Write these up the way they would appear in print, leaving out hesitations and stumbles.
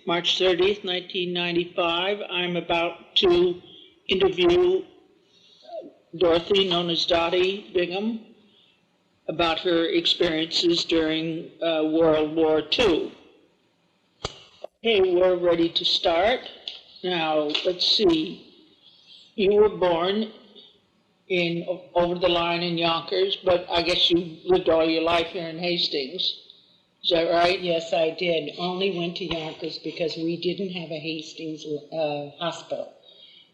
March 30th, 1995. I'm about to interview Dorothy, known as Dottie Bingham, about her experiences during World War II. Okay, we're ready to start. Now, let's see. You were born in over the line in Yonkers, but I guess you lived all your life here in Hastings. Is that right? Yes, I did. Only went to Yonkers because we didn't have a Hastings hospital.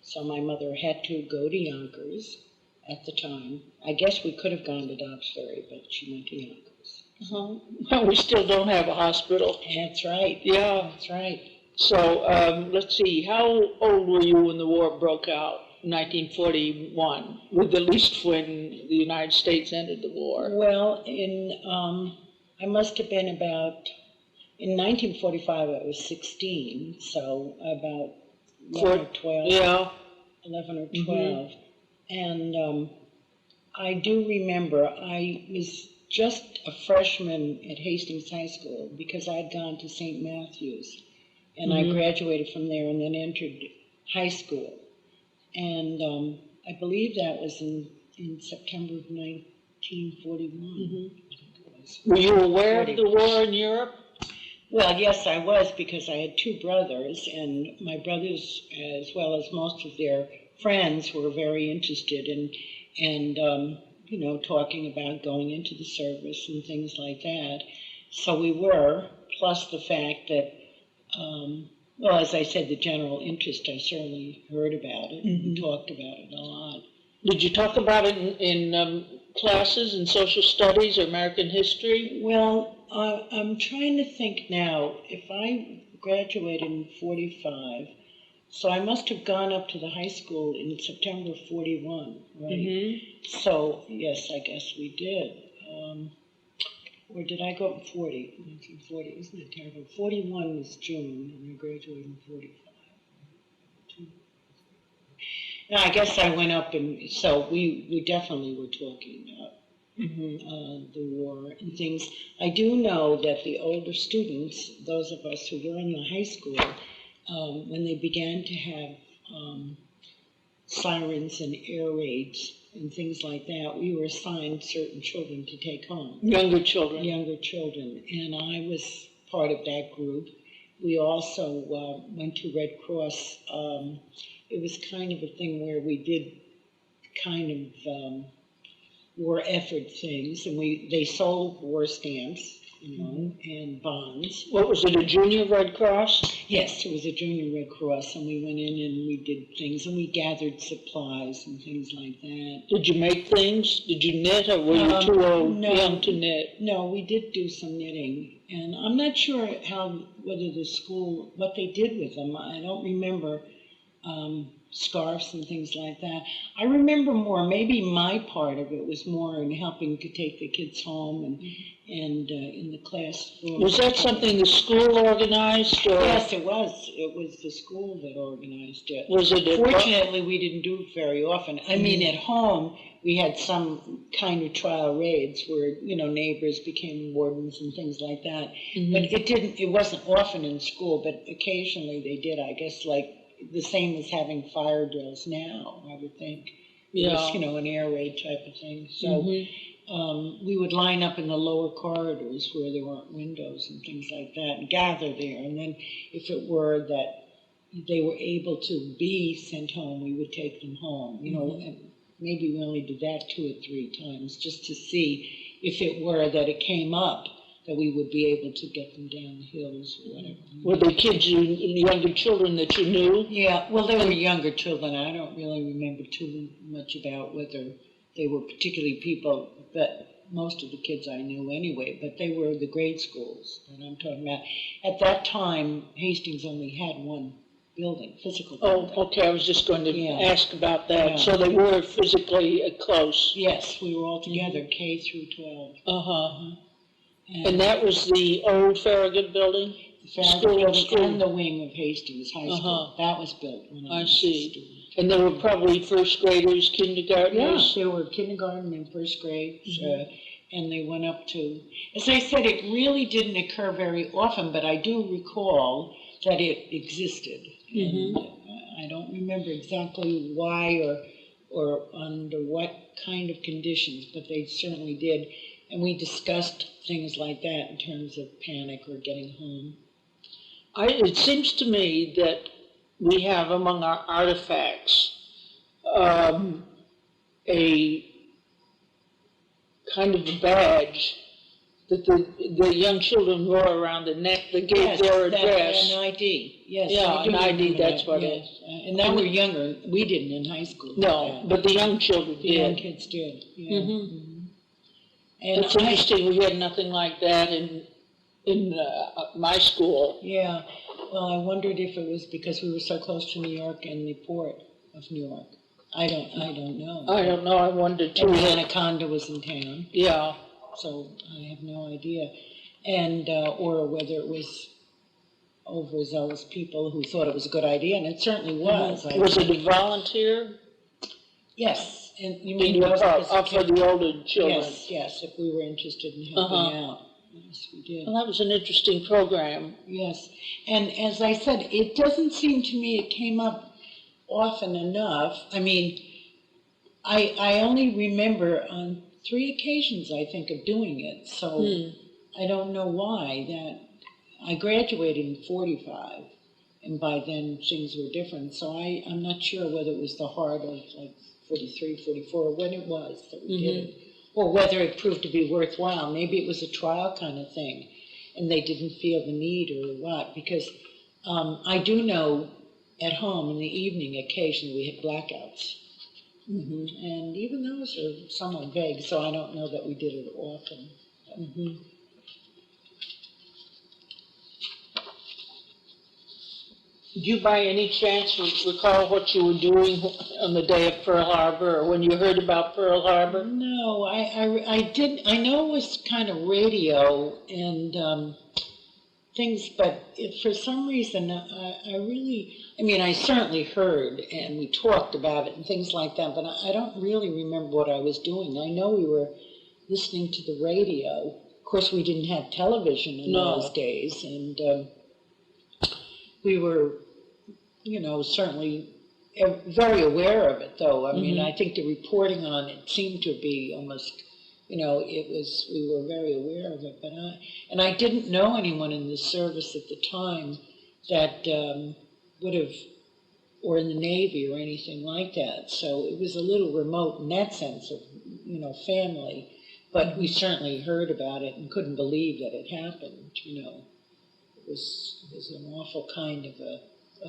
So my mother had to go to Yonkers at the time. I guess we could have gone to Dobbs-Ferry, but she went to Yonkers. Well, we still don't have a hospital. That's right. Yeah. That's right. So let's see. How old were you when the war broke out? 1941, with at least when the United States entered the war. Well, I must have been in 1945 I was 16, so about 11 or 12. Yeah. 11 or 12. And I do remember I was just a freshman at Hastings High School because I'd gone to St. Matthew's, and I graduated from there and then entered high school. And I believe that was in September of 1941. Were you aware of the war in Europe? Well, yes, I was, because I had two brothers, and my brothers, as well as most of their friends, were very interested in talking about going into the service and things like that. So we were, plus the fact that, well, as I said, the general interest, I certainly heard about it and talked about it a lot. Did you talk about it in classes in social studies or American history? Well, I'm trying to think now. If I graduated in 45, so I must have gone up to the high school in September 41, right? So, yes, I guess we did. Or did I go up in 40? 1940, isn't it terrible? 41 was June, and I graduated in 45. Now, I guess I went up, and so we definitely were talking about the war and things. I do know that the older students, those of us who were in the high school, when they began to have sirens and air raids and things like that, we were assigned certain children to take home. Younger children. Younger children, and I was part of that group. We also went to Red Cross. It was kind of a thing where we did kind of war effort things, and they sold war stamps, and bonds. What was it, a junior Red Cross? Yes, it was a junior Red Cross, and we went in and we did things, and we gathered supplies and things like that. Did you make things? Did you knit, or were you too young to knit? No, we did do some knitting, and I'm not sure whether the school, what they did with them. I don't remember scarves and things like that. I remember more, maybe my part of it was more in helping to take the kids home and in the classroom. Was that something the school organized? Or? Yes, it was. It was the school that organized it. Was it? Fortunately, we didn't do it very often. I mean, at home, we had some kind of trial raids where, neighbors became wardens and things like that. But it wasn't often in school, but occasionally they did, I guess, like the same as having fire drills now, I would think. Yeah. It was, an air raid type of thing. So we would line up in the lower corridors where there weren't windows and things like that and gather there. And then if it were that they were able to be sent home, we would take them home. And maybe we only did that 2 or 3 times just to see if it were that it came up, that we would be able to get them down the hills or whatever. Were they kids, younger children that you knew? Yeah, well, they were younger children. I don't really remember too much about whether they were particularly people, but most of the kids I knew anyway, but they were the grade schools that I'm talking about. At that time, Hastings only had one building, physical building. Oh, okay, I was just going to ask about that. Yeah. So they were physically close? Yes, we were all together, K through 12. And that was the old Farragut building? The Farragut building and the wing of Hastings High School. That was built when I was a student. And there were probably first graders, kindergartners? Yeah, there were kindergarten and first grade, and they went up to, as I said, it really didn't occur very often, but I do recall that it existed. And I don't remember exactly why or under what kind of conditions, but they certainly did. And we discussed things like that in terms of panic or getting home. It seems to me that we have among our artifacts a kind of a badge that the young children wore around the neck that gave their address. An ID. Yes. Yeah, an ID, that's what it is. And now we're younger. We didn't in high school. No, but the young children did. The young kids did. Yeah. And it's interesting, we had nothing like that in my school. Yeah. Well, I wondered if it was because we were so close to New York and the port of New York. I don't know. I don't know, I wondered too. And Anaconda was in town. Yeah. So I have no idea. And, or whether it was overzealous people who thought it was a good idea, and it certainly was. Was it a volunteer? Yes. And you mean for the older children? Yes, if we were interested in helping out. Yes, we did. Well, that was an interesting program. Yes. And as I said, it doesn't seem to me it came up often enough. I mean, I only remember on 3 occasions, I think, of doing it. So I don't know why. That I graduated in 45, and by then things were different. So I'm not sure whether it was the heart of like 43, 44, when it was that we did it, or whether it proved to be worthwhile. Maybe it was a trial kind of thing, and they didn't feel the need or what. Because I do know at home in the evening, occasionally we had blackouts. And even those are somewhat vague, so I don't know that we did it often. Did you by any chance recall what you were doing on the day of Pearl Harbor, or when you heard about Pearl Harbor? No, I did. I know it was kind of radio and things, but for some reason, I certainly heard, and we talked about it and things like that, but I don't really remember what I was doing. I know we were listening to the radio. Of course, we didn't have television in those days, and we were, certainly very aware of it, though. I mean, I think the reporting on it seemed to be almost, we were very aware of it. But I didn't know anyone in the service at the time that would have, or in the Navy or anything like that. So it was a little remote in that sense of, family. But we certainly heard about it and couldn't believe that it happened, It was an awful kind of a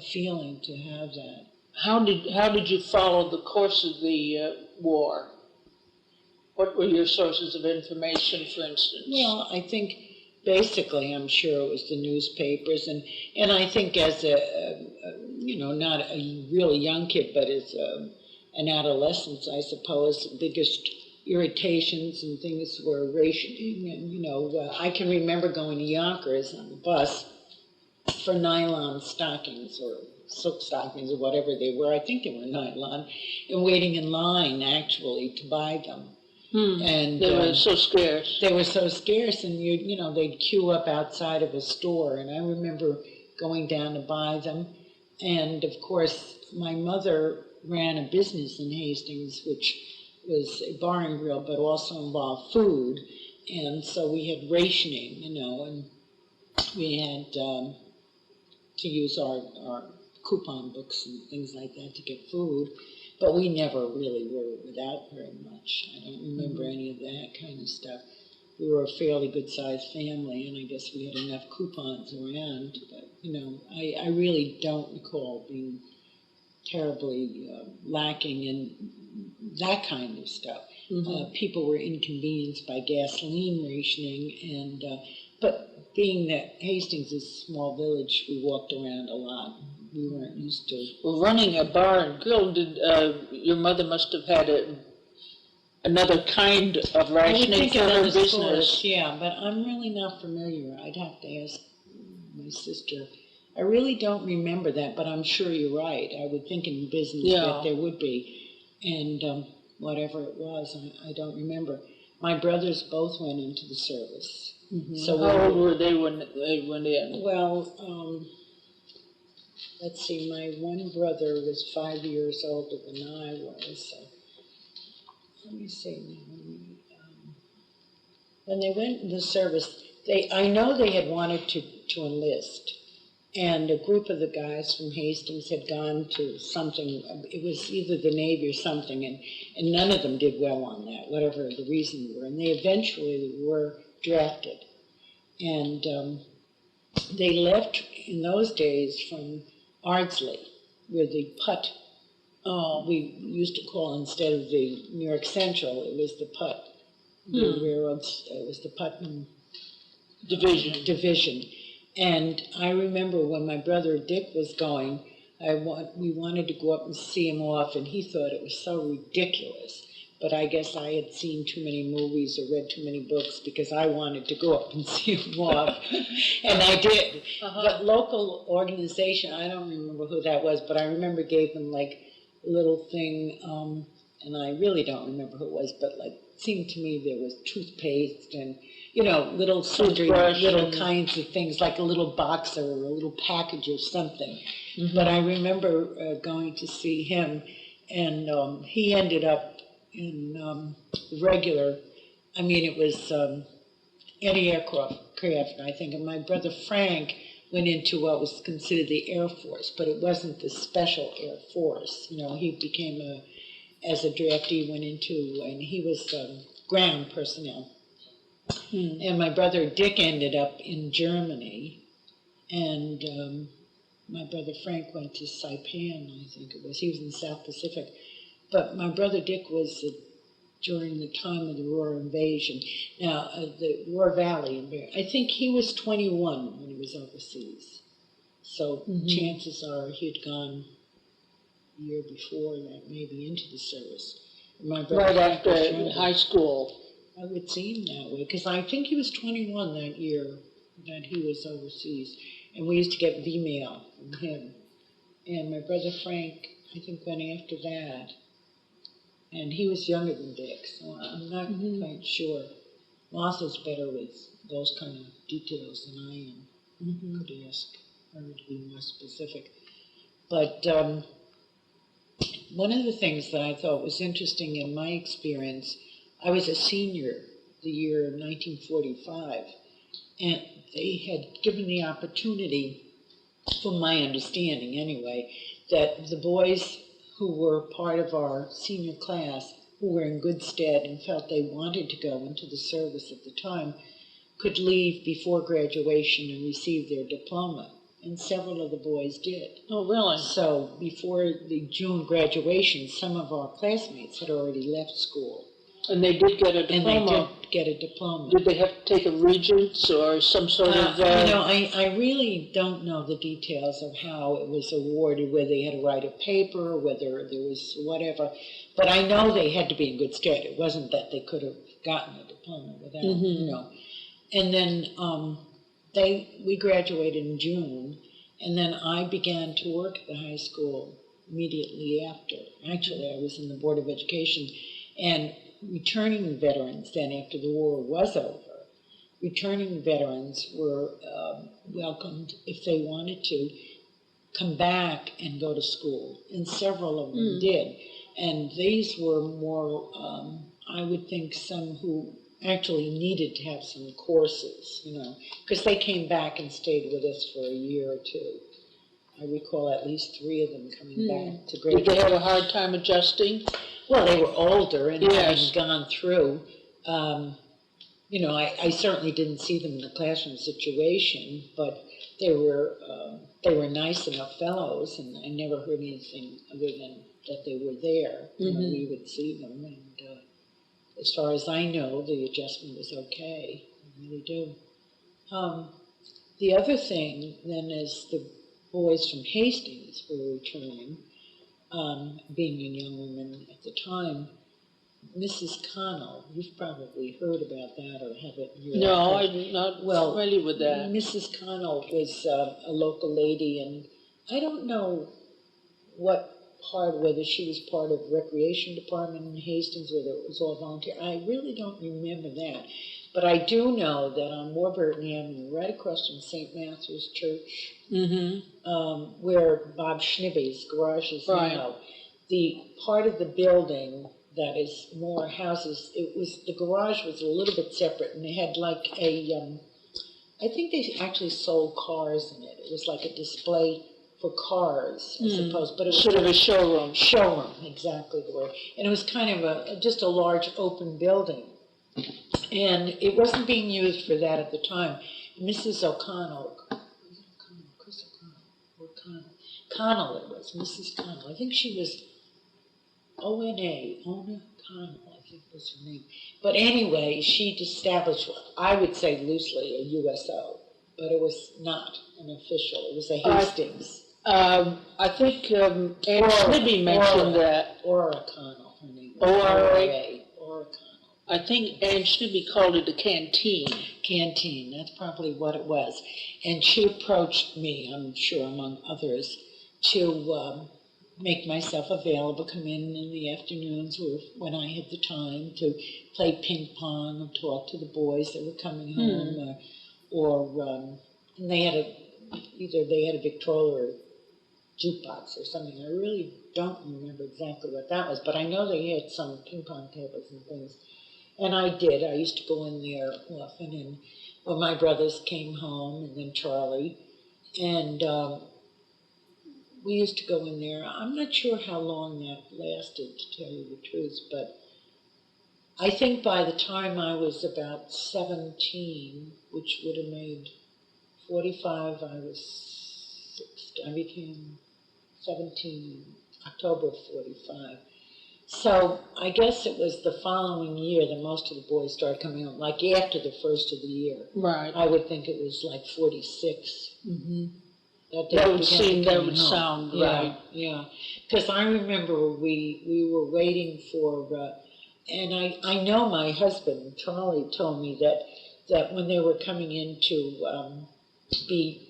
feeling to have that. How did you follow the course of the war? What were your sources of information, for instance? Well, I think basically, I'm sure it was the newspapers, and I think as not a really young kid, but as an adolescent, I suppose, the biggest irritations and things were rationing, and I can remember going to Yonkers on the bus for nylon stockings or silk stockings or whatever they were. I think they were nylon, and waiting in line actually to buy them. And they were so scarce. They were so scarce, and they'd queue up outside of a store, and I remember going down to buy them. And of course, my mother ran a business in Hastings, which was a bar and grill, but also involved food. And so we had rationing, and we had to use our coupon books and things like that to get food. But we never really were without very much. I don't remember any of that kind of stuff. We were a fairly good-sized family, and I guess we had enough coupons around. But, I really don't recall being terribly lacking in that kind of stuff. People were inconvenienced by gasoline rationing, and but being that Hastings is a small village, we walked around a lot. We weren't used to. Well, running a bar and grill, your mother must have had another kind of rationing for her business. Stores, yeah, but I'm really not familiar. I'd have to ask my sister. I really don't remember that, but I'm sure you're right. I would think in business that there would be, and whatever it was, I don't remember. My brothers both went into the service. So how old were they when they went in? Well, let's see, my one brother was 5 years older than I was, so, let me see, when they went in the service, I know they had wanted to enlist, and a group of the guys from Hastings had gone to something, it was either the Navy or something, and none of them did well on that, whatever the reason were, and they eventually were drafted. And they left in those days from Ardsley, where the Putt, we used to call, instead of the New York Central, it was the Putt. The railroads, it was the Putnam Division. And I remember when my brother Dick was going, we wanted to go up and see him off, and he thought it was so ridiculous. But I guess I had seen too many movies or read too many books because I wanted to go up and see him off, and I did. The local organization, I don't remember who that was, but I remember gave them like a little thing, and I really don't remember who it was, but like it seemed to me there was toothpaste and little sundry little kinds of things, like a little box or a little package or something. But I remember going to see him, and he ended up in regular, it was anti-aircraft, I think, and my brother Frank went into what was considered the Air Force, but it wasn't the Special Air Force. He became as a draftee, went into, and he was ground personnel. And my brother Dick ended up in Germany, and my brother Frank went to Saipan, I think it was. He was in the South Pacific. But my brother Dick was during the time of the Ruhr invasion. Now, the Ruhr Valley, I think he was 21 when he was overseas. So chances are he'd gone a year before that, maybe into the service. My brother right after high school. I would seem that way, because I think he was 21 that year that he was overseas. And we used to get V-mail from him. And my brother Frank, I think, went after that. And he was younger than Dick, so I'm not quite sure. Martha's better with those kind of details than I am. Could ask her to be more specific. But one of the things that I thought was interesting in my experience, I was a senior the year of 1945, and they had given the opportunity, from my understanding anyway, that the boys who were part of our senior class, who were in good stead and felt they wanted to go into the service at the time, could leave before graduation and receive their diploma. And several of the boys did. Oh, really? So before the June graduation, some of our classmates had already left school. And they did get a diploma. And they did get a diploma. Did they have to take a regents or some sort of... I really don't know the details of how it was awarded, whether they had to write a paper, whether there was whatever. But I know they had to be in good stead. It wasn't that they could have gotten a diploma without, And then we graduated in June, and then I began to work at the high school immediately after. Actually, I was in the Board of Education, and returning veterans then, after the war was over, returning veterans were welcomed, if they wanted to, come back and go to school, and several of them did. And these were more, I would think, some who actually needed to have some courses, because they came back and stayed with us for a year or two. I recall at least 3 of them coming back to graduate. Did they have a hard time adjusting? Well, they were older and having gone through. I certainly didn't see them in the classroom situation, but they were nice enough fellows, and I never heard anything other than that they were there. We would see them, and as far as I know, the adjustment was okay. I really do. The other thing, then, is the boys from Hastings were returning, being a young woman at the time. Mrs. Connell, you've probably heard about that or have it in your No, I'm not familiar with that. Mrs. Connell was a local lady, and I don't know whether she was part of Recreation Department in Hastings, whether it was all volunteer. I really don't remember that. But I do know that on Warburton Avenue, right across from St. Matthew's Church, where Bob Schnibbe's garage is now, the part of the building that is more houses, the garage was a little bit separate, and they had like I think they actually sold cars in it. It was like a display for cars, I suppose, but it was sort of a showroom. Showroom, exactly the word. And it was kind of just a large open building. And it wasn't being used for that at the time. Mrs. O'Connell, Chris Connell it was, Mrs. Connell. I think she was Ona Connell, I think was her name. But anyway, she'd established, I would say loosely, a USO, but it was not an official. It was a Hastings. I think Anne Schnibbe mentioned that. Ora Connell, her name. Ora Connell. I think Anne Schnibbe called it a canteen. Canteen, that's probably what it was. And she approached me, I'm sure among others, to make myself available, come in the afternoons when I had the time to play ping pong and talk to the boys that were coming home, and they had either they had a Victrola or jukebox or something. I really don't remember exactly what that was, but I know they had some ping pong tables and things. And I did. I used to go in there often, and when my brothers came home, and then Charlie, and we used to go in there. I'm not sure how long that lasted, to tell you the truth, but I think by the time I was about 17, which would have made 45, I became 17 in October of 45. So I guess it was the following year that most of the boys started coming home, like after the first of the year. Right. I would think it was like 46. That would sound right. Yeah, because I remember we were waiting for, and I know my husband, Charlie, told me that when they were coming in to be,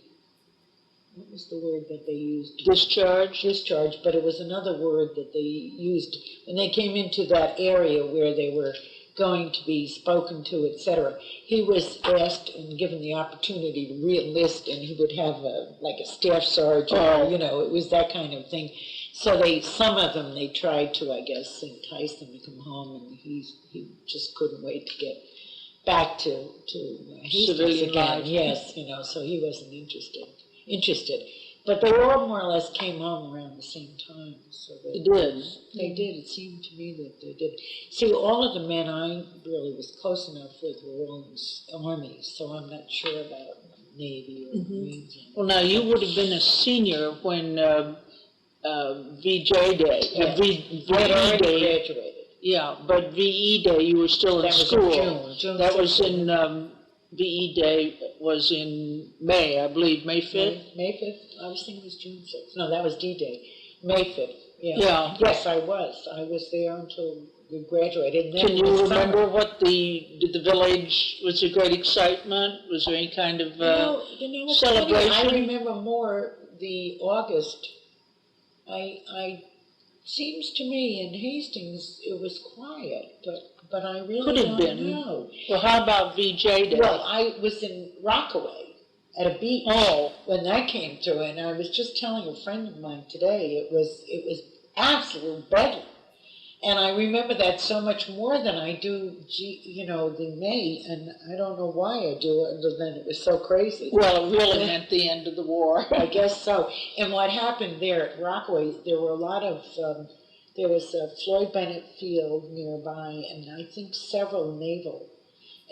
what was the word that they used? Discharge, but it was another word that they used when they came into that area where they were going to be spoken to, etc. He was asked and given the opportunity to re-enlist, and he would have like a staff sergeant, it was that kind of thing. So some of them, they tried to, I guess, entice them to come home, and he just couldn't wait to get back to civilian life. Yes, so he wasn't interested. But they all more or less came home around the same time. So they did. They did. It seemed to me that they did. See, all of the men I really was close enough with were all in the Army, so I'm not sure about Navy or Marines. Well, now, you would have been a senior when VJ Day. I had already graduated. Yeah, but VE Day, you were still in school. That was in June. That was in, VE Day was in May, I believe, May 5th? May 5th? I was thinking it was June 6th. No, that was D-Day. May 5th, Yeah. Yes, I was. I was there until we graduated. And then Can you remember did the village, was there great excitement? Was there any kind of celebration? I remember more the August. Seems to me in Hastings it was quiet, but I really don't know. Well, how about VJ Day? Well, I was in Rockaway at a beach when that came through, and I was just telling a friend of mine today, it was absolute bedlam. And I remember that so much more than I do, the May, and I don't know why I do it, other than it was so crazy. Well, it really meant the end of the war. I guess so. And what happened there at Rockaway, there were a lot of, there was a Floyd Bennett Field nearby, and I think several naval.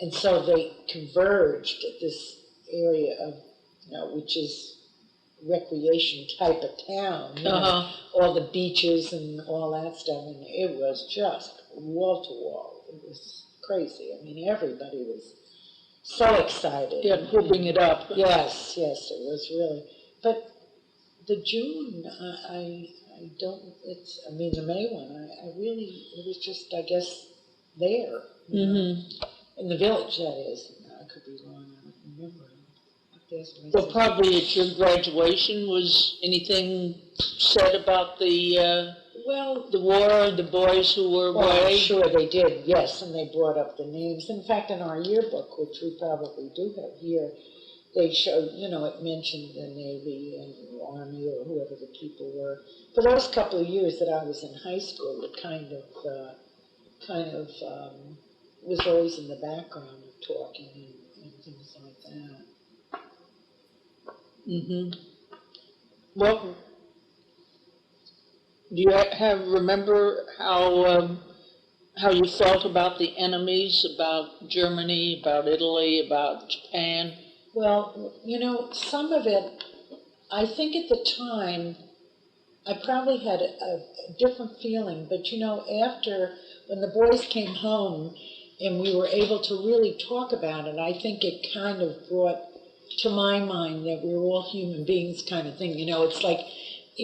And so they converged at this area of, which is recreation type of town, all the beaches and all that stuff, and it was just wall to wall. It was crazy. I mean, everybody was so excited. Yeah, whooping it up. Yes, it was really. But the June, I don't. The May one, it was just, I guess, there in the village. That is. I could be wrong. I don't remember. There's my Well, sister. probably at your graduation, was anything said about the Well, war, the boys who were well, I'm away? sure they did, yes, and they brought up the names. In fact, in our yearbook, which we probably do have here, they showed, it mentioned the Navy and the Army or whoever the people were. For those couple of years that I was in high school, it kind of was always in the background of talking and things like that. Mm-hmm. Well, do you remember how you felt about the enemies, about Germany, about Italy, about Japan? Well, some of it, I think at the time, I probably had a different feeling, but after, when the boys came home and we were able to really talk about it, I think it kind of brought to my mind that we're all human beings kind of thing. It's like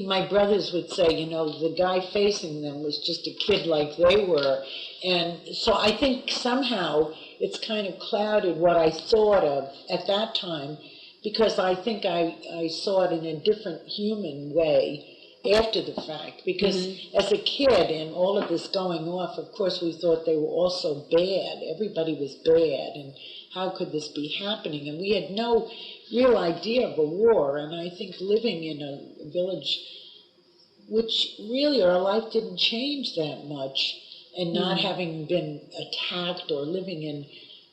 my brothers would say, the guy facing them was just a kid like they were. And so I think somehow it's kind of clouded what I thought of at that time, because I think I saw it in a different human way after the fact. Because as a kid and all of this going off, of course we thought they were all so bad. Everybody was bad, and how could this be happening? And we had no real idea of a war. And I think living in a village, which really our life didn't change that much, and not having been attacked or living in,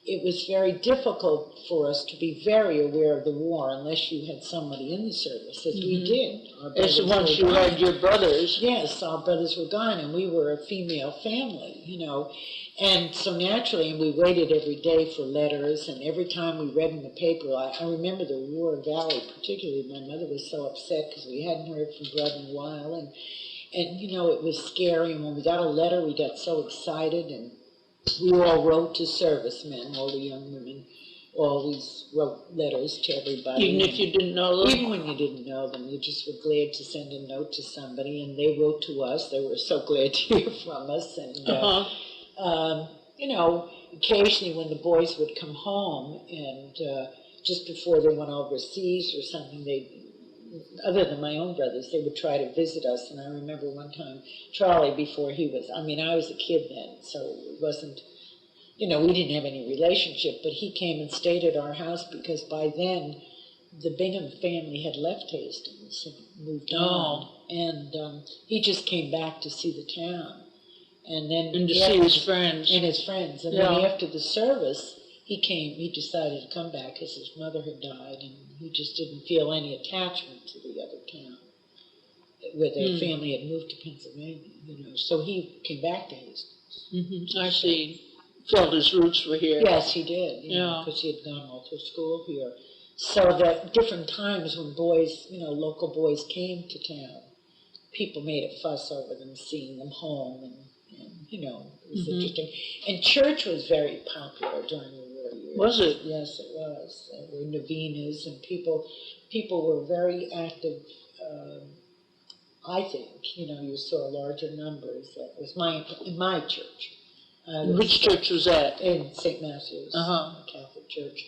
it was very difficult for us to be very aware of the war unless you had somebody in the service, as we did. As once you had your brothers. Yes, our brothers were gone, and we were a female family, And so naturally, and we waited every day for letters, and every time we read in the paper, I remember the War Valley particularly. My mother was so upset because we hadn't heard from Brother in a while, and it was scary. And when we got a letter, we got so excited, and we all wrote to servicemen, all the young women always wrote letters to everybody. Even if you didn't know them? Even when you didn't know them, you just were glad to send a note to somebody, and they wrote to us. They were so glad to hear from us. And, occasionally when the boys would come home, and just before they went overseas or something, other than my own brothers, they would try to visit us. And I remember one time, Charlie, before he was, I was a kid then, so it wasn't, we didn't have any relationship, but he came and stayed at our house because by then the Bingham family had left Hastings and moved on. And he just came back to see the town. And then to see his friends. And his friends. And then after the service, he decided to come back because his mother had died, and he just didn't feel any attachment to the other town where their family had moved to Pennsylvania, so he came back to Hastings. I see. Felt his roots were here. Yes, he did, because he had gone all to school here. So that different times when boys, local boys came to town, people made a fuss over them, seeing them home, and it was interesting. And church was very popular during the war years. Was it? Yes, it was. There were novenas, and people were very active. I think, you saw larger numbers. That was in my church. Which church was that? In St. Matthew's, Catholic Church.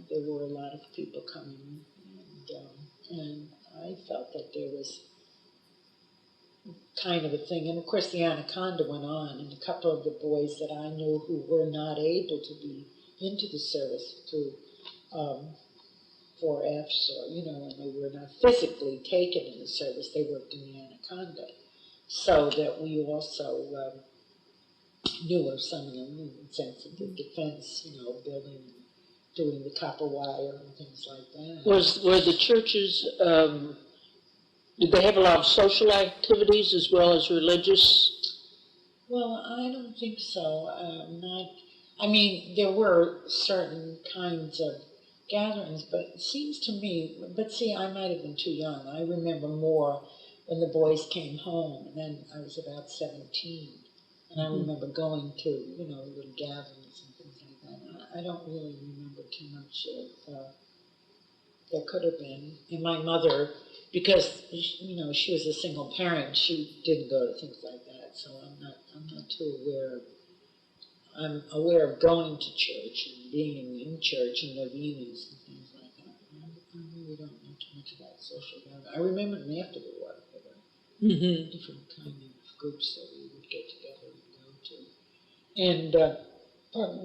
There were a lot of people coming, and I felt that there was kind of a thing. And of course the Anaconda went on, and a couple of the boys that I knew who were not able to be into the service through 4Fs, or, and they were not physically taken in the service, they worked in the Anaconda. So that we also knew of some of them in the sense of the defense, building, doing the copper wire and things like that. Were the churches, did they have a lot of social activities as well as religious? Well, I don't think so. There were certain kinds of gatherings, but it seems to me, I might have been too young. I remember more when the boys came home, and then I was about 17. And I remember going to, little gatherings and things like that. I don't really remember too much of, there could have been. And my mother, because, she was a single parent, she didn't go to things like that. So I'm not too aware of, I'm aware of going to church and being in church and novenas and things like that. we don't know too much about social gathering. I remember them after the war, there were different kind of groups that we would get together and go to. And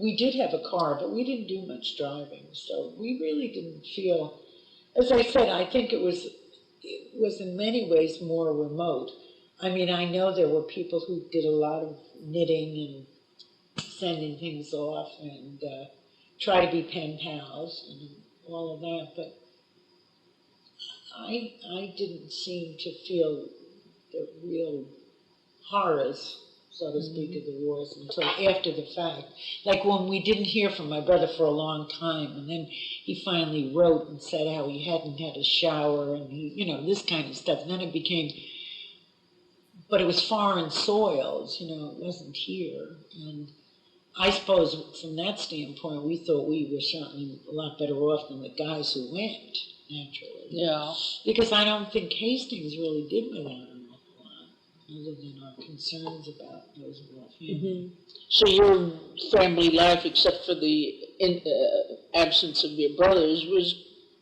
we did have a car, but we didn't do much driving, so we really didn't feel, as I said, I think it was in many ways more remote. I mean, I know there were people who did a lot of knitting and sending things off and try to be pen pals and all of that, but I didn't seem to feel the real horrors, so to speak, of the wars until after the fact. Like when we didn't hear from my brother for a long time, and then he finally wrote and said how he hadn't had a shower and he, this kind of stuff. And then it became, but it was foreign soils, it wasn't here. And I suppose from that standpoint, we thought we were certainly a lot better off than the guys who went, naturally. Yeah. Because I don't think Hastings really did without an awful lot, other than our concerns about those of our family. So your family life, except for the absence of your brothers, was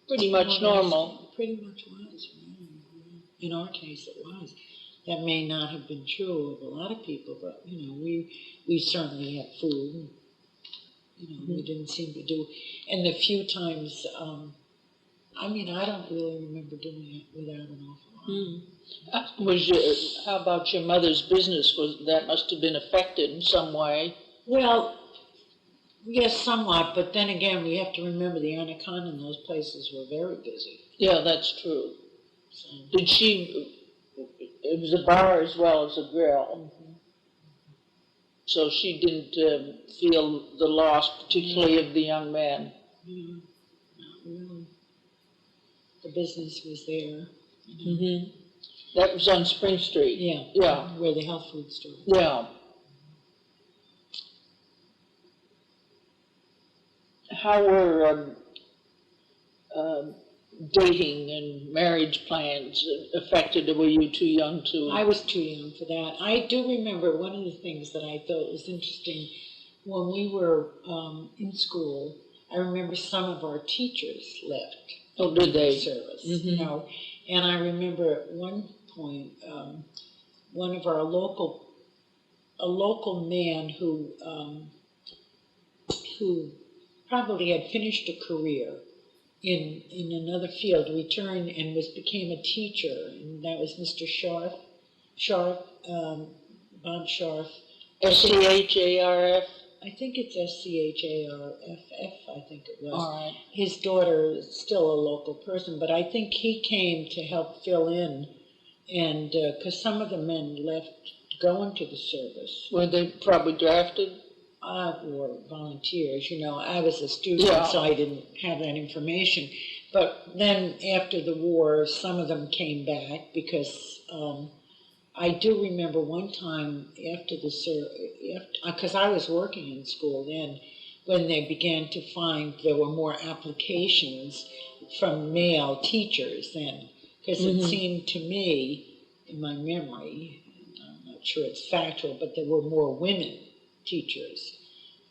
pretty much normal. Pretty much was, yeah. In our case, it was. That may not have been true of a lot of people, but, we certainly had food. We didn't seem to do, and the few times, I don't really remember doing it without an awful lot. How about your mother's business? That must have been affected in some way? Well, yes, somewhat, but then again, we have to remember the Anaconda and those places were very busy. Yeah, that's true. So. It was a bar as well as a grill. So she didn't feel the loss, particularly of the young man. Not really. The business was there. That was on Spring Street. Yeah. Where the health food store is. Yeah. How were dating and marriage plans affected, or were you too young to? I was too young for that. I do remember one of the things that I thought was interesting when we were in school. I remember some of our teachers left. Oh, did they? Service, and I remember at one point, one of our local man who probably had finished a career in another field, returned and became a teacher, and that was Mr. Bob Scharf. S-C-H-A-R-F? I think it's S-C-H-A-R-F-F, I think it was. All right. His daughter is still a local person, but I think he came to help fill in, and because some of the men left to go into the service. Were they probably drafted? Or volunteers, I was a student, so I didn't have that information. But then after the war, some of them came back because I do remember one time after because I was working in school then, when they began to find there were more applications from male teachers then, because it seemed to me, in my memory, I'm not sure it's factual, but there were more women teachers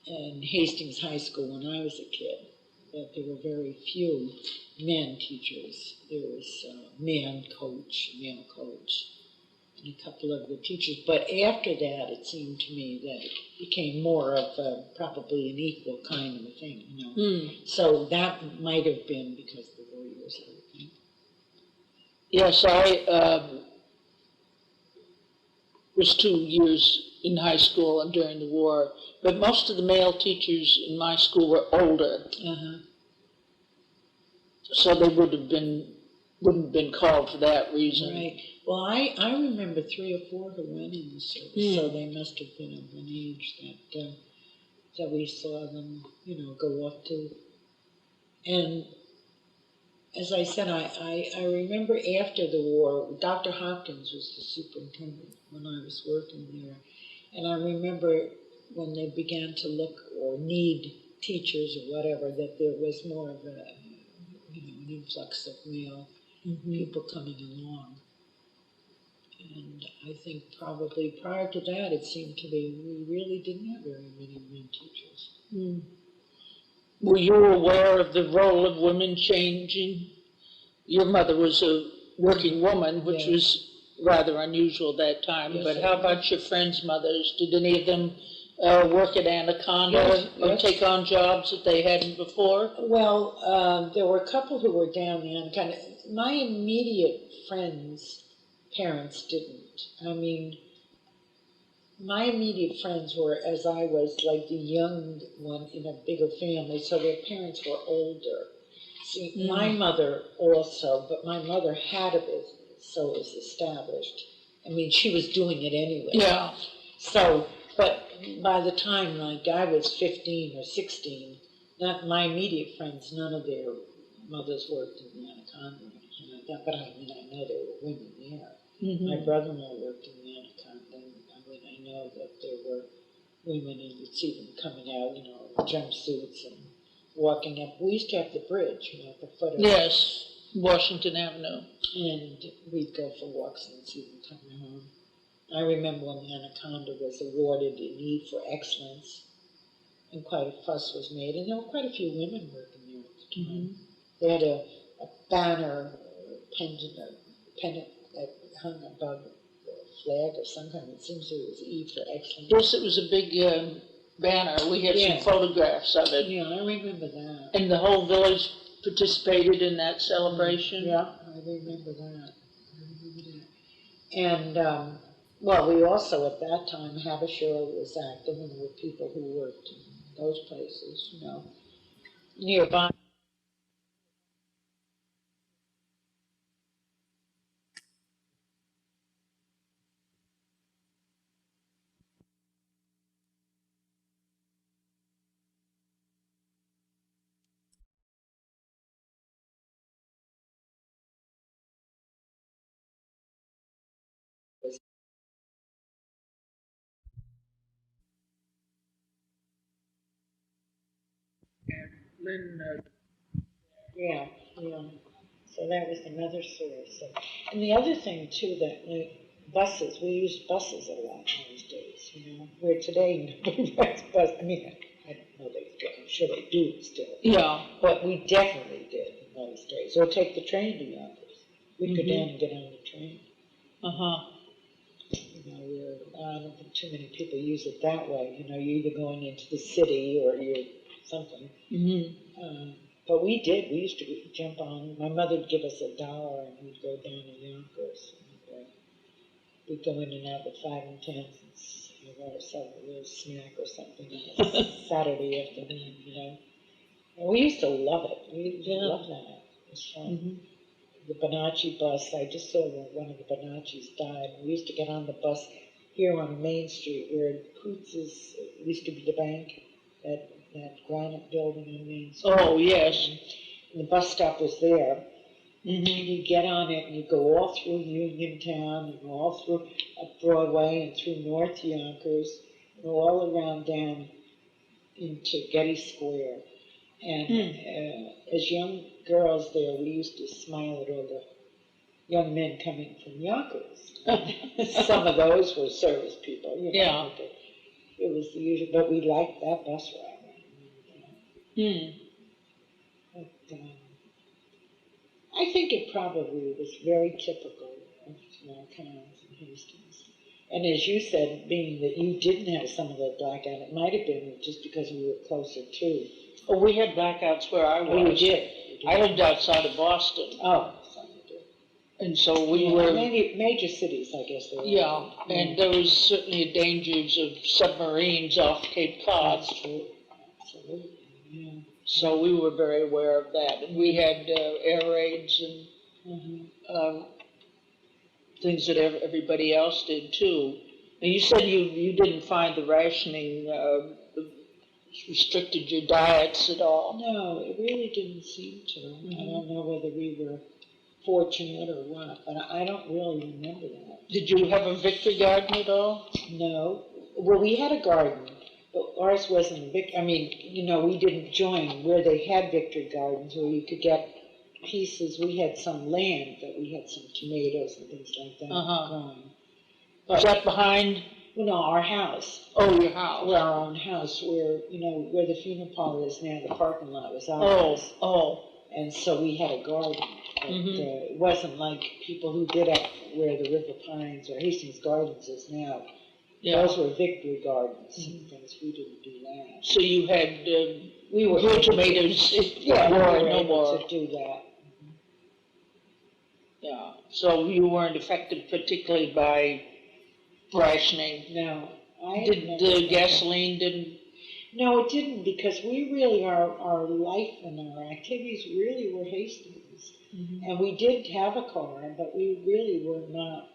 in Hastings High School when I was a kid, but there were very few men teachers. There was a male coach, and a couple of the teachers. But after that, it seemed to me that it became more of probably an equal kind of a thing, So that might have been because of the war years, I would think. Yes, I was 2 years in high school and during the war, but most of the male teachers in my school were older. So they wouldn't have been called for that reason. Right. Well, I remember 3 or 4 who went in the service, so they must have been of an age that we saw them, go up to. And as I said, I remember after the war, Dr. Hopkins was the superintendent when I was working there. And I remember when they began to look or need teachers or whatever, that there was more of an influx of male people coming along. And I think probably prior to that, it seemed to me we really didn't have very many men teachers. Were you aware of the role of women changing your mother was a working woman, which Yeah. was rather unusual at that time. Yes, But it how was. about your friends' mothers? Did any of them work at Anaconda Yes, or yes. take on jobs that they hadn't before? Well, there were a couple who were down the Anaconda. My immediate friends' parents didn't. I mean, my immediate friends were, as I was, like the young one in a bigger family, so their parents were older. See, my mother also, but my mother had a business, so it was established. I mean, she was doing it anyway. Yeah. So, but by the time, like, I was 15 or 16, not my immediate friends, none of their mothers worked in the Anaconda or anything like that, but I mean, I know there were women there. My brother-in-law worked in the Anaconda, and I mean, I know that there were women, and you'd see them coming out, you know, in jumpsuits and walking up. We used to have the bridge, you know, at the foot of Yes, Washington Avenue. and we'd go for walks and see them coming home. I remember when the Anaconda was awarded the Need for Excellence, and quite a fuss was made, and there were quite a few women working there at the time. They had a banner, pendant that hung above a flag or some kind. It seems it was E for Excellence. Yes, it was a big banner. We had Yeah. some photographs of it. Yeah, I remember that. And the whole village participated in that celebration. Yeah, I remember that. And, well, we also, at that time, Havishore was active, and there were people who worked in those places, you know, nearby. Lynn, Yeah, yeah. So that was another source. And the other thing, too, that buses, we used buses a lot in those days, you know, where today nobody rides bus. I mean, I don't know they still, I'm sure they do still. yeah. But we definitely did in those days. Or take the train to Yonkers. We'd go down and get on the train. Uh-huh. You know, I don't think too many people use it that way. You know, you're either going into the city or you're something. But we did. We used to jump on. My mother would give us $1, and we'd go down to Yonkers. And, we'd go in and out with 5 and 10s and have ourselves a little snack or something on a Saturday afternoon, you know. And we used to love it. We loved that. It was fun. The Bonacci bus, I just saw one of the Bonaccis died. We used to get on the bus here on Main Street where Coots's used to be the bank, that granite building on Main Street. Oh, yes. And the bus stop was there. You get on it and you go all through Uniontown and all through up Broadway and through North Yonkers and all around down into Getty Square. And as young girls there, we used to smile at all the young men coming from Yonkers. Some of those were service people, you know. Yeah. It was the usual, but we liked that bus ride. But, I think it probably was very typical of small towns in Hastings. And as you said, being that you didn't have some of the blackout, it might have been just because we were closer to. Oh, we had blackouts where I was. Oh, you did? I lived outside of Boston. Oh, so you did. And so we were... Major cities, I guess. They were. Yeah, and there was certainly dangers of submarines off Cape Cod. That's true. Absolutely, yeah. So we were very aware of that. And we had air raids and things that everybody else did too. And you said you didn't find the rationing restricted your diets at all. No, it really didn't seem to. I don't know whether we were fortunate or what, but I don't really remember that. Did you have a victory garden at all? No. Well, we had a garden, but ours wasn't a victory. I mean, you know, we didn't join where they had victory gardens where you could get pieces. We had some land, but we had some tomatoes and things like that growing. Was that behind? Well, no, our house. Oh, your house. Well, our own house, where, you know, where the funeral parlor is now, the parking lot was ours. Oh. And so we had a garden. but Mhm. it wasn't like people who did up where the River Pines or Hastings Gardens is now. Yeah. Those were victory gardens and things. We didn't do that. So you had We were grew able tomatoes. Yeah, we no were able more. to do that. Yeah. So you weren't affected particularly by rationing. No, Did the gasoline didn't? No, it didn't, because we really, our life and our activities really were Hastings. And we did have a car, but we really were not,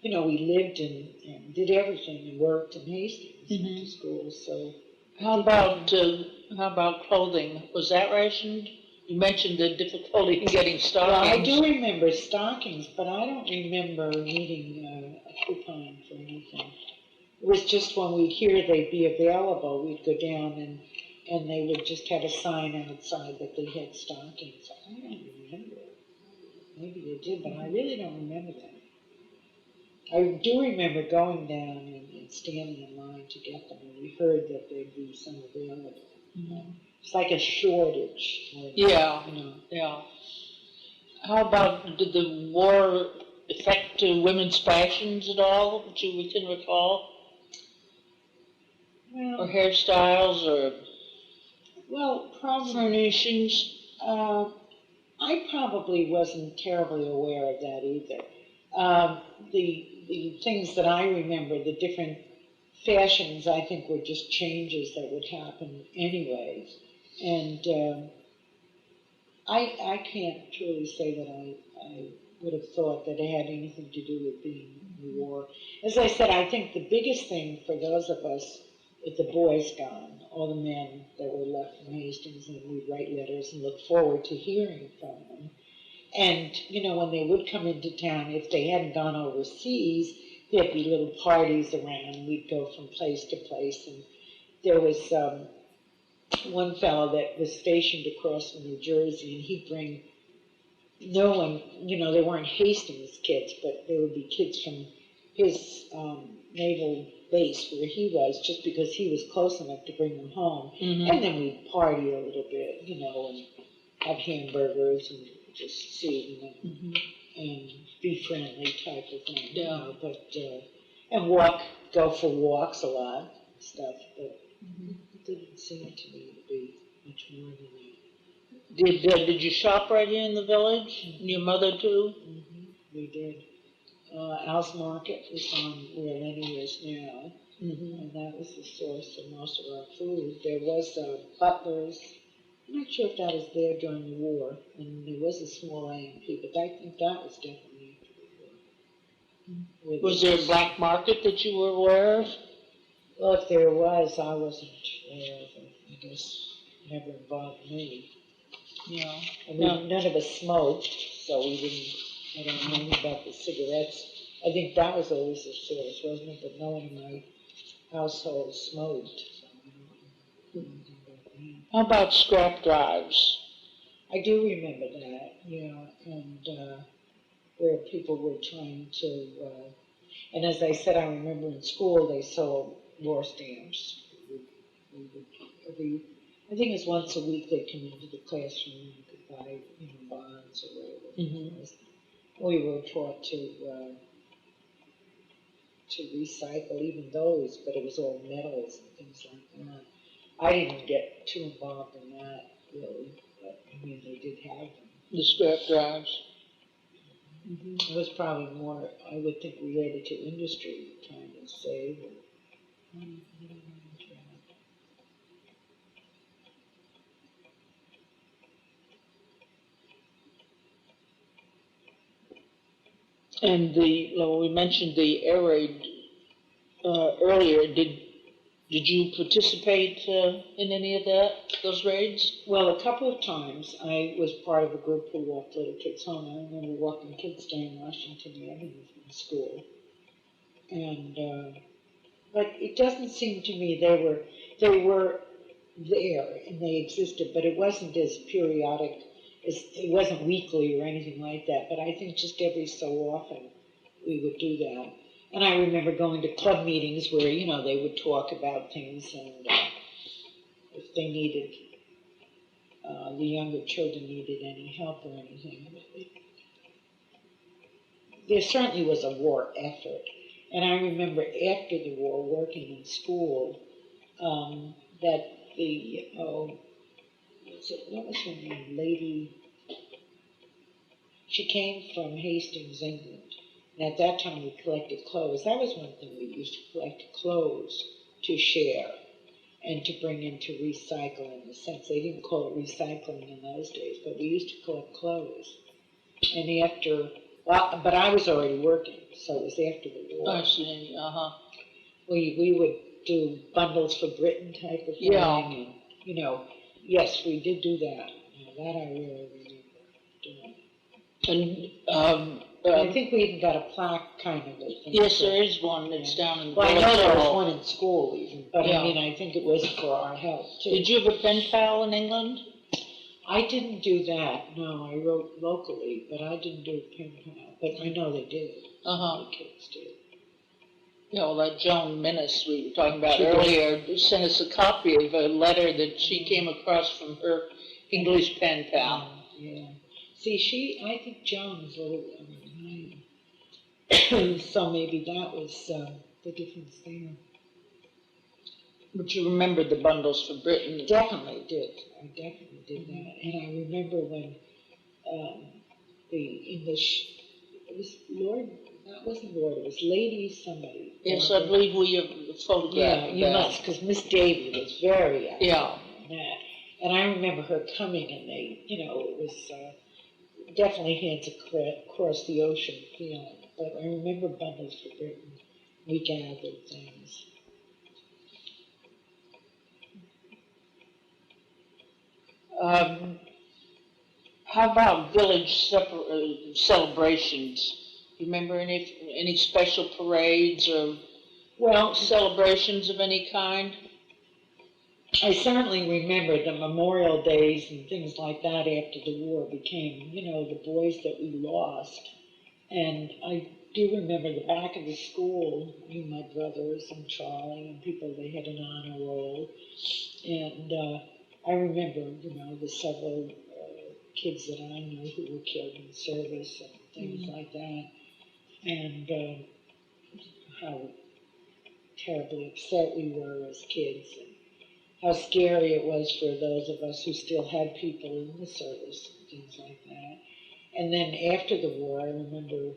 we lived and did everything and worked in Hastings, went to school, so. How about clothing? Was that rationed? You mentioned the difficulty in getting Well, I stockings. do remember stockings, but I don't remember needing a coupon for anything. It was just when we'd hear they'd be available, we'd go down and they would just have a sign outside that they had stockings. I don't remember. Maybe they did, but I really don't remember that. I do remember going down and standing in line to get them, and we heard that there'd be some available. It's like a shortage. Yeah. Yeah. How about, did the war affect women's fashions at all, that you can recall? Or hairstyles, or probably. furnishings? I probably wasn't terribly aware of that either. The things that I remember, the different fashions, I think were just changes that would happen anyways. And I can't truly say that I would have thought that it had anything to do with being in the war. As I said, I think the biggest thing for those of us with the boys gone, all the men that were left in Hastings, and we'd write letters and look forward to hearing from them. And, when they would come into town, if they hadn't gone overseas, there'd be little parties around, and we'd go from place to place. And there was one fellow that was stationed across from New Jersey, and he'd bring no one, they weren't Hastings kids, but they would be kids from his naval base where he was, just because he was close enough to bring them home. And then we'd party a little bit, and have hamburgers and just see and be friendly type of thing, but and go for walks a lot and stuff, but it didn't seem to me to be much more than that. Did you shop right here in the village? And your mother too? We did. Al's Market was on where Lenny is now, and that was the source of most of our food. There was Butler's. I'm not sure if that was there during the war, and there was a small A&P, but I think that was definitely after the war. Was there a black market that you were aware of? Well, if there was, I wasn't aware of it. I guess it never involved me. Yeah. And none of us smoked, so we didn't, I don't know anything about the cigarettes. I think that was always a source, wasn't it? But no one in my household smoked, so I don't know anything about that. How about scrap drives? I do remember that, and where people were trying to, and as I said, I remember in school they sold war stamps. We would I think it was once a week they'd come into the classroom and you could buy, bonds or whatever it was. We were taught to recycle even those, but it was all metals and things like that. I didn't get too involved in that, really, but, they did have them. The scrap drives? It was probably more, I would think, related to industry, trying to save. And we mentioned the air raid earlier. Did you participate in any of those raids? Well, a couple of times I was part of a group who walked little kids home. I remember walking kids down Washington Avenue from school. And, but it doesn't seem to me they were there and they existed, but it wasn't as periodic, it wasn't weekly or anything like that. But I think just every so often we would do that. And I remember going to club meetings where, they would talk about things, and if they needed, the younger children needed any help or anything. there certainly was a war effort. And I remember after the war, working in school, that what was her name? Lady, she came from Hastings, England. And at that time we collected clothes. That was one thing we used to collect clothes to share and to bring in to recycle in the sense. They didn't call it recycling in those days, but we used to collect clothes. And but I was already working, so it was after the war. I see, We would do bundles for Britain type of thing. Yeah. And, yes, we did do that. That I really remember doing. And, I think we even got a plaque kind of it. yes, there is one that's down in the Well, I know village there was hall. one in school even, but Yeah. I mean, I think it was for our help too. Did you have a pen pal in England? I didn't do that, no, I wrote locally, but I didn't do a pen pal, but I know they did. The kids did. Yeah, well, that Joan Minnis we were talking about She did. earlier sent us a copy of a letter that she came across from her English pen pal. Yeah. See, I think Joan was a little younger than I am. So maybe that was the difference there. But you remembered the bundles for Britain. Definitely did. I definitely did that. And I remember when the English, it was Lord, that wasn't Lord, it was Lady somebody. Yes, I believe we have a photograph Yeah, of you that. must, because Miss Davy was very active Yeah. in that. And I remember her coming and it was definitely hands across the ocean feeling. But I remember bundles for Britain. We gathered things. How about village celebrations? You remember any special parades or celebrations of any kind? I certainly remember the memorial days and things like that after the war became, the boys that we lost. And I do remember the back of the school, my brothers and Charlie and people, they had an honor roll. And I remember, the several kids that I knew who were killed in service and things like that. And how terribly upset we were as kids. And how scary it was for those of us who still had people in the service and things like that. And then after the war, I remember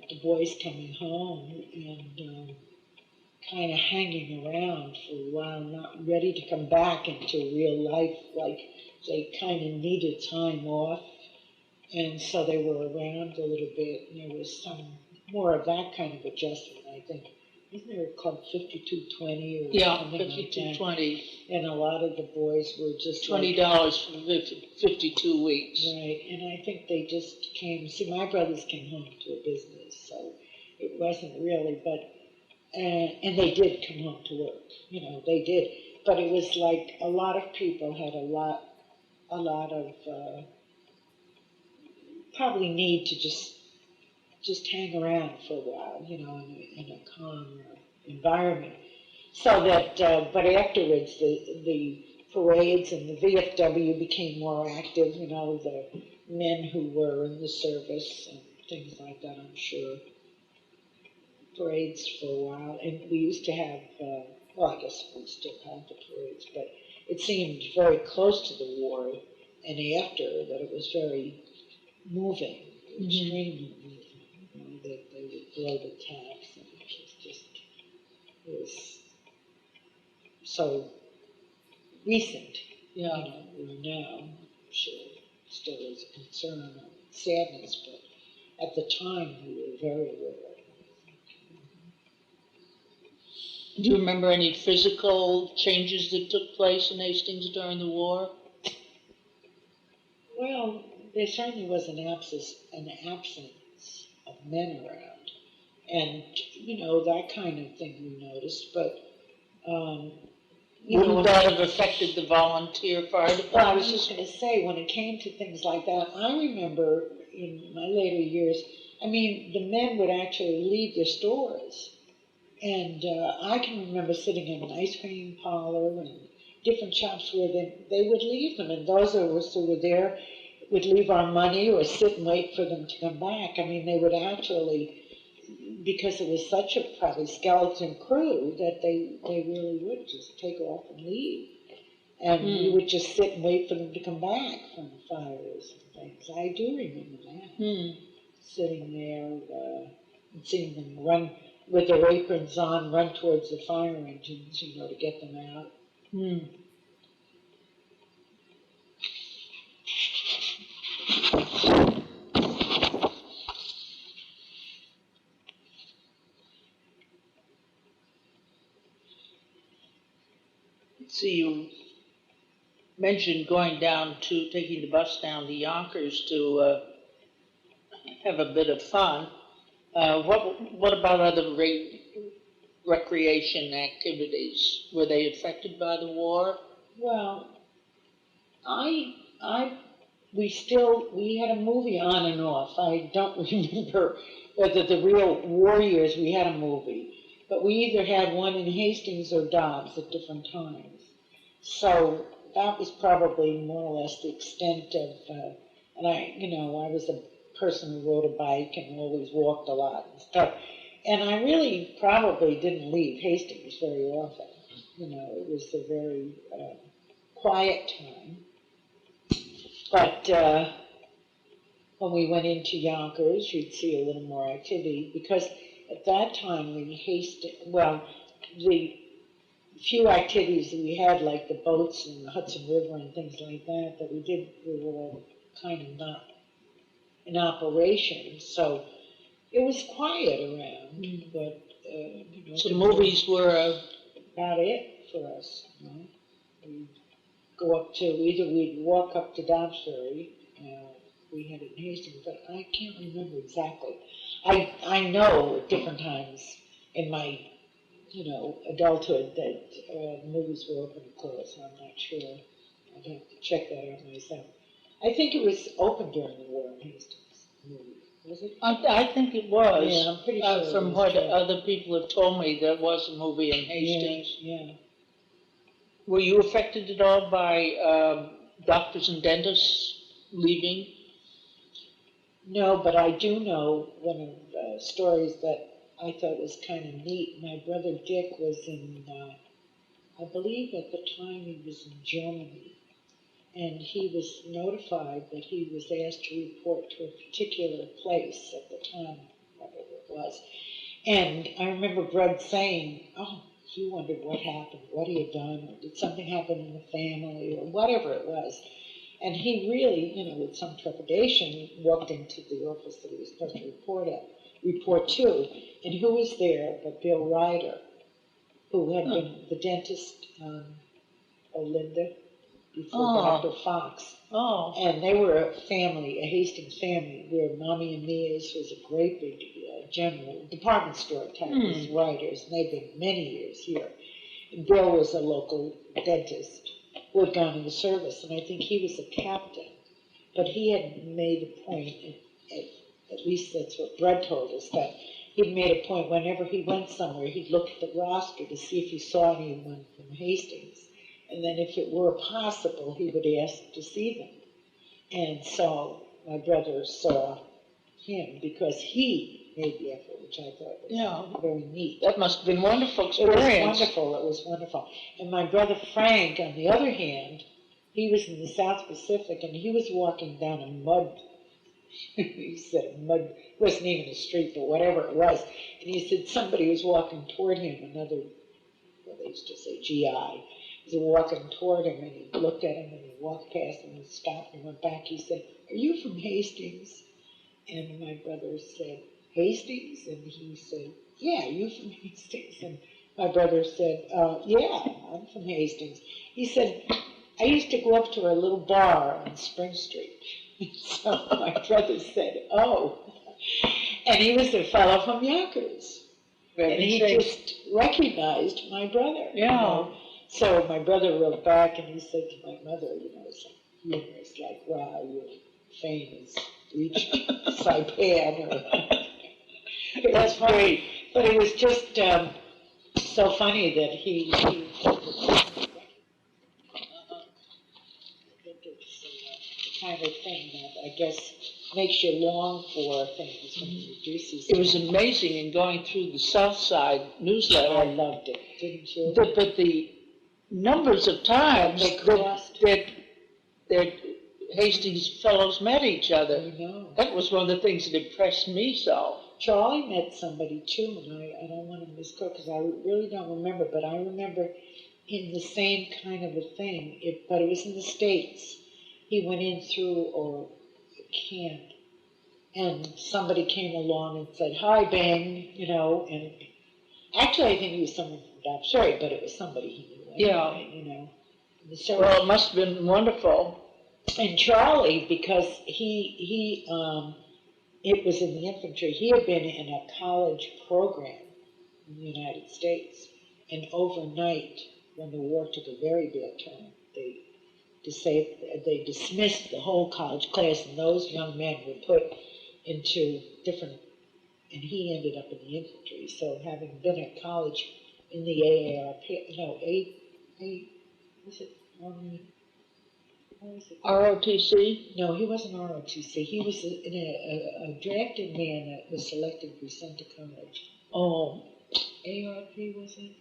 the boys coming home and kind of hanging around for a while, not ready to come back into real life, like they kind of needed time off. And so they were around a little bit, and there was some more of that kind of adjustment, I think. Isn't there a club 5220 or something like that? 5220. And a lot of the boys were just $20 for 52 weeks. Right, and I think they just came, my brothers came home to a business, so it wasn't really, but, and they did come home to work, they did. But it was like a lot of people had a lot of probably need to just hang around for a while, in a calm environment. So that, but afterwards, the parades and the VFW became more active, the men who were in the service and things like that, I'm sure. Parades for a while, and we used to have, I guess we still have the parades, but it seemed very close to the war and after that it was very moving, extremely moving, that they would blow the taps, and it was so recent, Yeah. Where now, I'm sure, still is a concern and sadness, but at the time we were very aware of it. Do you remember any physical changes that took place in Hastings during the war? Well, there certainly was an absence of men around, and that kind of thing we noticed. But wouldn't that have affected the volunteer fire department? Well, I was just going to say, when it came to things like that, I remember in my later years, the men would actually leave their stores. And I can remember sitting in an ice cream parlor and different shops where they would leave them. And those of us who were there would leave our money or sit and wait for them to come back. I mean, they would actually, because it was such a probably skeleton crew, that they really would just take off and leave. And we would just sit and wait for them to come back from the fires and things. I do remember that. Sitting there and seeing them run with their aprons on, run towards the fire engines, to get them out. See, you mentioned taking the bus down to Yonkers to have a bit of fun. What about other recreation activities? Were they affected by the war? Well, we had a movie on and off. I don't remember whether the real war years we had a movie, but we either had one in Hastings or Dobbs at different times. So that was probably more or less the extent of, and I was a person who rode a bike and always walked a lot and stuff. And I really probably didn't leave Hastings very often. It was a very quiet time. But when we went into Yonkers, you'd see a little more activity, because at that time the few activities that we had, like the boats in the Hudson River and things like that we did, we were all kind of not in operation. So it was quiet around, but So movies were about it for us. We'd go up to, either we'd walk up to Dobbsbury, we had it in Hastings, but I can't remember exactly. I know at different times in my, adulthood that movies were open and closed, so I'm not sure. I'd have to check that out myself. I think it was open during the war in Hastings. Was it? I think it was. Yeah, I'm pretty sure. From what other people have told me, there was a movie in Hastings. Yeah. Were you affected at all by doctors and dentists leaving? No, but I do know one of the stories that I thought was kind of neat. My brother Dick was in, I believe at the time he was in Germany, and he was notified that he was asked to report to a particular place at the time, whatever it was. And I remember Brad saying, oh, he wondered what happened, what he had done, or did something happen in the family, or whatever it was. And he really, with some trepidation, walked into the office that he was supposed to report to. And who was there but Bill Ryder, who had been the dentist on Olinda before Dr. Fox. And they were a family, a Hastings family, where Mommy and Mia's was a great big general department store type of writers, and they've been many years here. And Bill was a local dentist who had gone in the service, and I think he was a captain. But he had made a point, at least that's what Brett told us, that he'd made a point whenever he went somewhere, he'd look at the roster to see if he saw anyone from Hastings. And then if it were possible, he would ask to see them. And so my brother saw him because he made the effort, which I thought was very neat. That must have been a wonderful experience. It was wonderful. And my brother Frank, on the other hand, he was in the South Pacific, and he was walking down a mud, he said mud, it wasn't even a street, but whatever it was. And he said somebody was walking toward him, they used to say GI. He was walking toward him, and he looked at him, and he walked past him, and stopped, and went back. He said, are you from Hastings? And my brother said, Hastings? And he said, yeah, you from Hastings? And my brother said, yeah, I'm from Hastings. He said, I used to go up to a little bar on Spring Street. So my brother said, oh. And he was a fellow from Yonkers. And he just recognized my brother. Yeah. So my brother wrote back, and he said to my mother, it's humorous, like, wow, your fame has reached Saipan. That's great. But it was just so funny that he I think it's the kind of thing guess makes you long for things when you do see It was something. amazing in going through the South Side newsletter. I loved it, didn't you? But the numbers of times They crossed. that Hastings fellows met each other. I know. That was one of the things that impressed me so. Charlie met somebody too, and I don't want to misquote because I really don't remember, but I remember in the same kind of a thing, but it was in the States. He went in through a camp, and somebody came along and said, "Hi, Ben," and actually I think he was someone from Dottie, but it was somebody he knew anyway, So, Well, it must have been wonderful. and Charlie, because it was in the infantry, he had been in a college program in the United States, and overnight, when the war took a very bad turn, they dismissed the whole college class, and those young men were put into different, and he ended up in the infantry. So having been at college in the AARP, was it Army? What was it? ROTC? No, he wasn't ROTC. He was a drafted man that was selected to be sent to college. Oh, ARP, was it?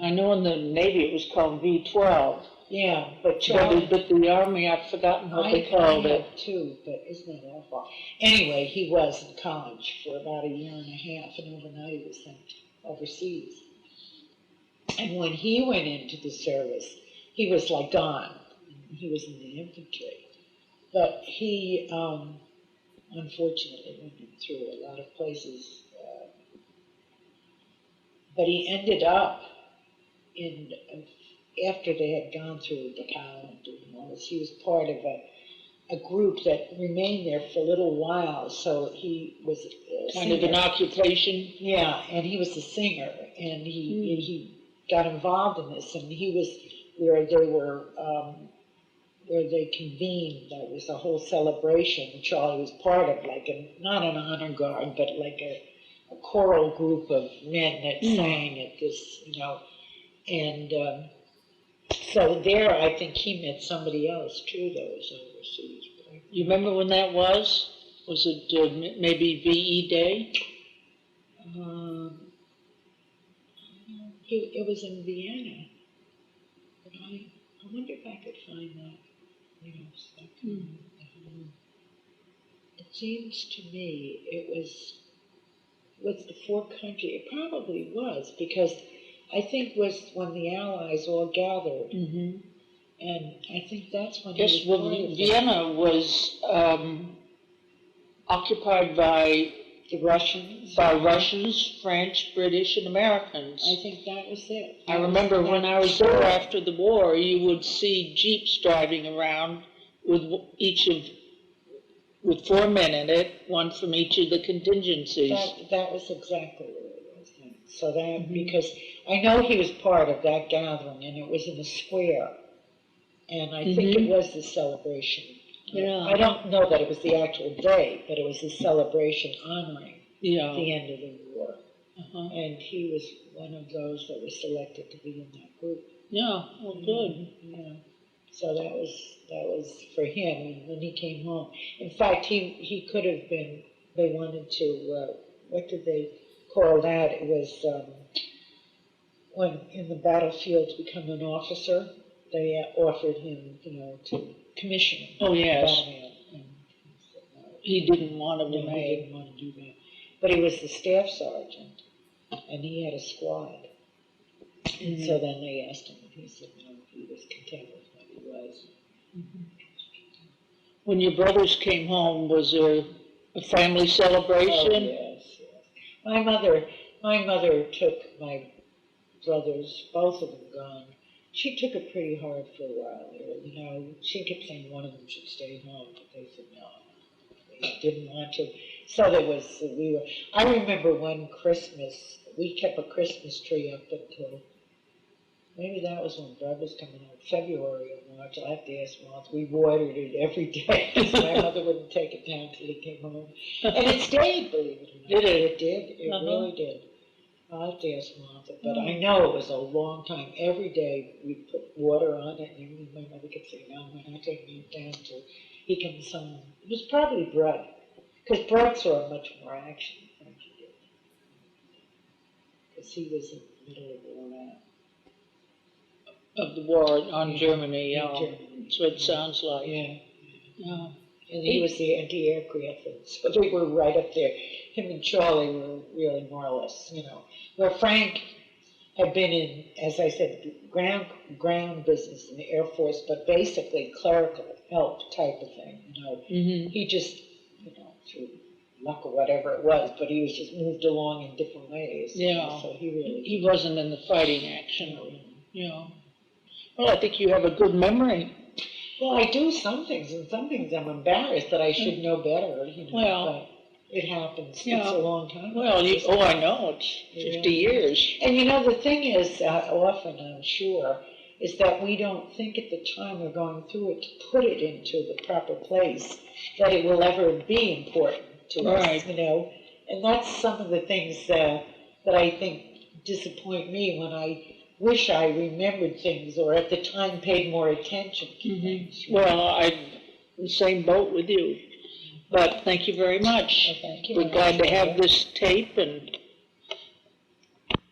I know in the Navy it was called V-12. Yeah, but Charlie... But the Army, I've forgotten what they called it. I too, but isn't that awful? Anyway, he was in college for about a year and a half, and overnight he was sent overseas. And when he went into the service, he was like gone. He was in the infantry. But he, unfortunately, went through a lot of places. But he ended up after they had gone through the Powell and doing all this, he was part of a group that remained there for a little while. So he was Kind of an occupation. Yeah, and he was a singer, and he got involved in this, and he was where they convened. That was a whole celebration, which Charlie was part of, not an honor guard, but like a choral group of men that sang at this, and so there I think he met somebody else too that was overseas. You remember when that was? Was it maybe VE Day? It was in Vienna, but I wonder if I could find that, stuff. It seems to me it was the four country. It probably was, because I think was when the Allies all gathered, and I think that's when Yes, he was part of Vienna was occupied by the Russians. By Russians, French, British, and Americans. I think that was it. I remember when I was there after the war, you would see jeeps driving around with with 4 men in it, one from each of the contingencies. That was exactly what it was then. So that, because I know he was part of that gathering, and it was in a square, and I think it was the celebration. Yeah. I don't know that it was the actual day, but it was a celebration honoring the end of the war. And he was one of those that was selected to be in that group. Yeah, well, good. Yeah. So that was for him, and when he came home. In fact, he could have been, they wanted to, what did they call that? It was when in the battlefield to become an officer, they offered him, to commission him. Oh, yes. And he said no. He didn't want to be No, made. he didn't want to do that. But he was the staff sergeant, and he had a squad. And so then they asked him, and he said no, he was content with what he was. When your brothers came home, was there a family celebration? Oh, yes. My mother took my brothers, both of them gone. She took it pretty hard for a while there, She kept saying one of them should stay home, but they said no. They didn't want to. So I remember one Christmas, we kept a Christmas tree up until, maybe that was when Brad was coming home, February or March. I'll have to ask Mom. We watered it every day because my mother wouldn't take it down till he came home. And it stayed, believe it or not. Did it? It did. It really did. I'll have to ask Martha, but I know it was a long time. Every day we put water on it, and my mother kept saying, no, we're not taking it down till he comes home. It was probably Brett, because Brett saw much more action than he did. Because he was in the middle of all that. Of the war on Germany, In yeah. Germany. That's what it sounds like. Yeah. Yeah. And he was the anti-aircraft, and so they were right up there. Him and Charlie were really more or less, where Frank had been in, as I said, ground business in the Air Force, but basically clerical help type of thing, He just, through luck or whatever it was, but he was just moved along in different ways. Yeah. So he wasn't in the fighting action. Yeah. Well, I think you have a good memory. Well, I do some things, and some things I'm embarrassed that I should know better, Well, but it happens. Yeah. It's a long time. Well, I know, it's 50 years. And the thing is, often I'm sure, is that we don't think at the time we're going through it to put it into the proper place, that it will ever be important to us, And that's some of the things that I think disappoint me when I wish I remembered things or at the time paid more attention to things. Well, I'm in the same boat with you. But thank you very much. Thank you. We're glad to have this tape, and